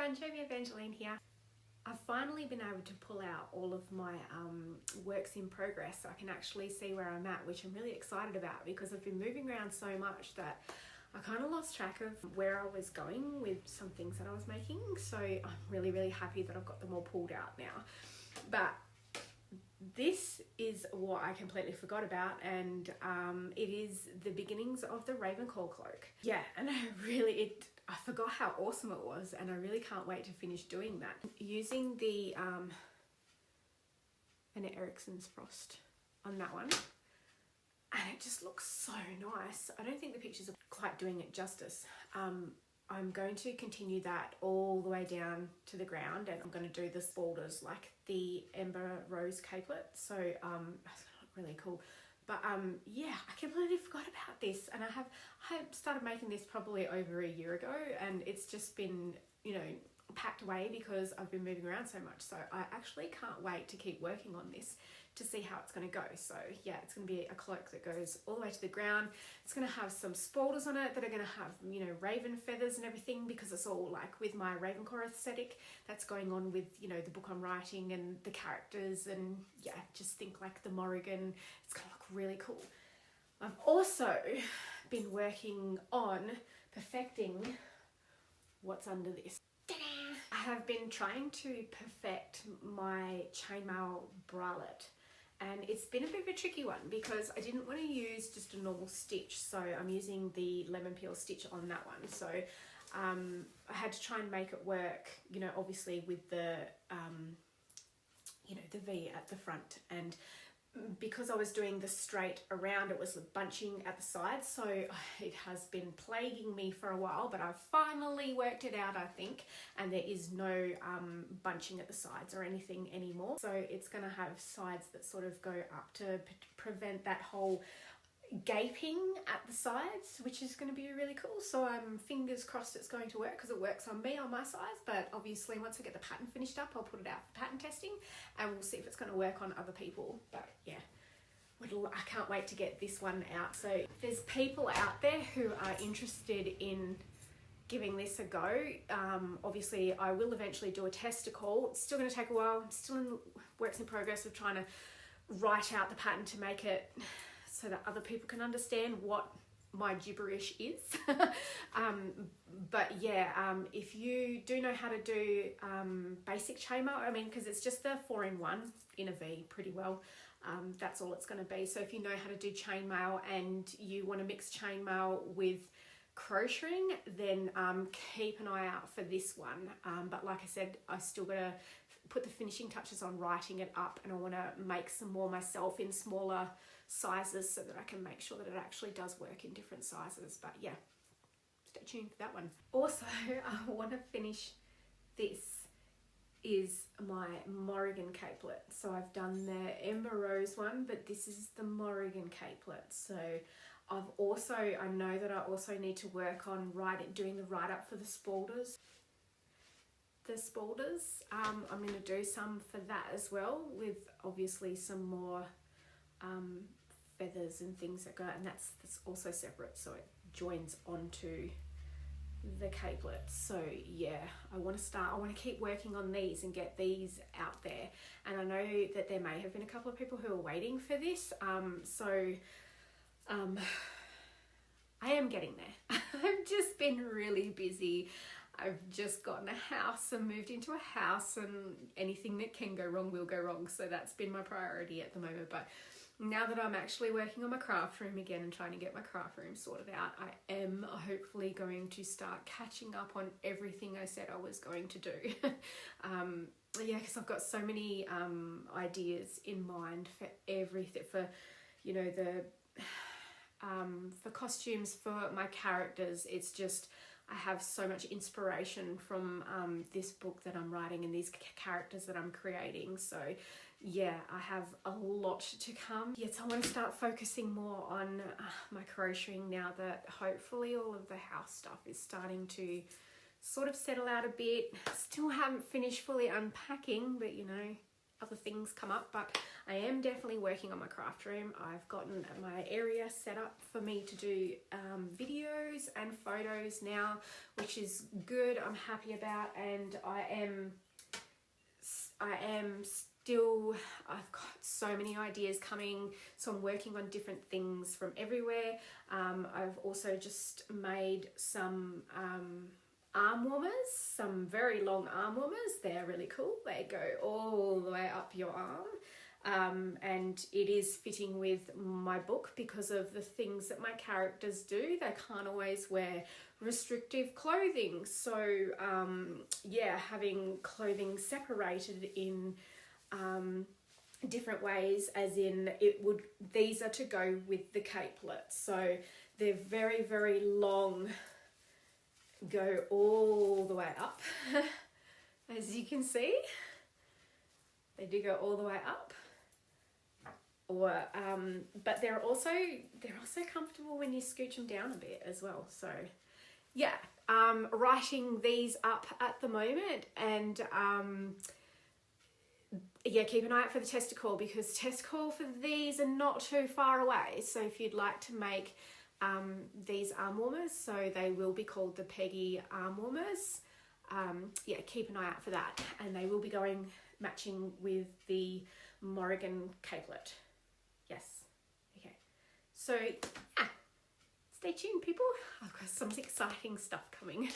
everyone, Jamie Evangeline here. I've finally been able to pull out all of my works in progress so I can actually see where I'm at, which I'm really excited about because I've been moving around so much that I kind of lost track of where I was going with some things that I was making. So I'm really happy that I've got them all pulled out now. But this is what I completely forgot about, and it is the beginnings of the Ravenclaw cloak. Yeah, and I forgot how awesome it was, and I really can't wait to finish doing that. Using the Anna Ericsson's Frost on that one, and it just looks so nice. I don't think the pictures are quite doing it justice. I'm going to continue that all the way down to the ground, and I'm going to do the spaulders like the Ember Rose capelet. So that's going to look really cool. But yeah, I completely forgot about this, and I started making this probably over a year ago, and it's just been, you know, packed away because I've been moving around so much. So I actually can't wait to keep working on this to see how it's going to go. So yeah, it's going to be a cloak that goes all the way to the ground. It's going to have some spaulders on it that are going to have, you know, raven feathers and everything, because it's all like with my Ravenclaw aesthetic that's going on with, you know, the book I'm writing and the characters, and yeah, just think like the Morrigan. It's going to look really cool. I've also been working on perfecting what's under this. I have been trying to perfect my chainmail bralette, and it's been a bit of a tricky one because I didn't want to use just a normal stitch, so I'm using the lemon peel stitch on that one. So I had to try and make it work, you know, obviously with the you know, the V at the front, and because I was doing the straight around, it was bunching at the sides, so it has been plaguing me for a while, but I've finally worked it out, I think, and there is no bunching at the sides or anything anymore. So it's going to have sides that sort of go up to prevent that whole gaping at the sides, which is going to be really cool. So I'm fingers crossed it's going to work, because it works on me on my size, but obviously once I get the pattern finished up, I'll put it out for pattern testing and we'll see if it's going to work on other people. But yeah, I can't wait to get this one out. So if there's people out there who are interested in giving this a go, obviously I will eventually do a tester call. It's still going to take a while. I'm still in works in progress of trying to write out the pattern to make it so that other people can understand what my gibberish is. But yeah, if you do know how to do basic chainmail, I mean, because it's just the 4-in-1 in a V pretty well, that's all it's going to be. So if you know how to do chainmail and you want to mix chainmail with crocheting, then keep an eye out for this one. But like I said, I still got to put the finishing touches on writing it up, and I want to make some more myself in smaller sizes so that I can make sure that it actually does work in different sizes. But yeah, stay tuned for that one. Also, I want to finish this is my Morrigan capelet. So I've done the Ember Rose one, but this is the Morrigan capelet. So I know that I also need to work on doing the write-up for the spaulders. I'm going to do some for that as well, with obviously some more feathers and things that go, and that's also separate, so it joins onto the capelet. So yeah, I want to keep working on these and get these out there, and I know that there may have been a couple of people who are waiting for this, I am getting there. I've just been really busy. I've just gotten a house and moved into a house, and anything that can go wrong will go wrong. So that's been my priority at the moment. But now that I'm actually working on my craft room again and trying to get my craft room sorted out, I am hopefully going to start catching up on everything I said I was going to do. Yeah, because I've got so many ideas in mind for everything, for, you know, for costumes, for my characters. It's just, I have so much inspiration from this book that I'm writing and these characters that I'm creating. So yeah, I have a lot to come. Yes, I want to start focusing more on my crocheting now that hopefully all of the house stuff is starting to sort of settle out a bit. Still haven't finished fully unpacking, but you know, other things come up. But I am definitely working on my craft room. I've gotten my area set up for me to do videos and photos now, which is good. I'm happy about, and I am still, I've got so many ideas coming, so I'm working on different things from everywhere. I've also just made some arm warmers, some very long arm warmers. They're really cool. They go all the way up your arm, and it is fitting with my book because of the things that my characters do. They can't always wear restrictive clothing, so yeah, having clothing separated in different ways, as in these are to go with the capelets, so they're very, very long, go all the way up. As you can see, they do go all the way up, or but they're also comfortable when you scooch them down a bit as well. So yeah, writing these up at the moment, and yeah, keep an eye out for the tester call, because test call for these are not too far away. So if you'd like to make these arm warmers, so they will be called the Peggy arm warmers, yeah, keep an eye out for that, and they will be going matching with the Morrigan capelet. Yes, okay, so yeah, stay tuned people, I've got some exciting stuff coming.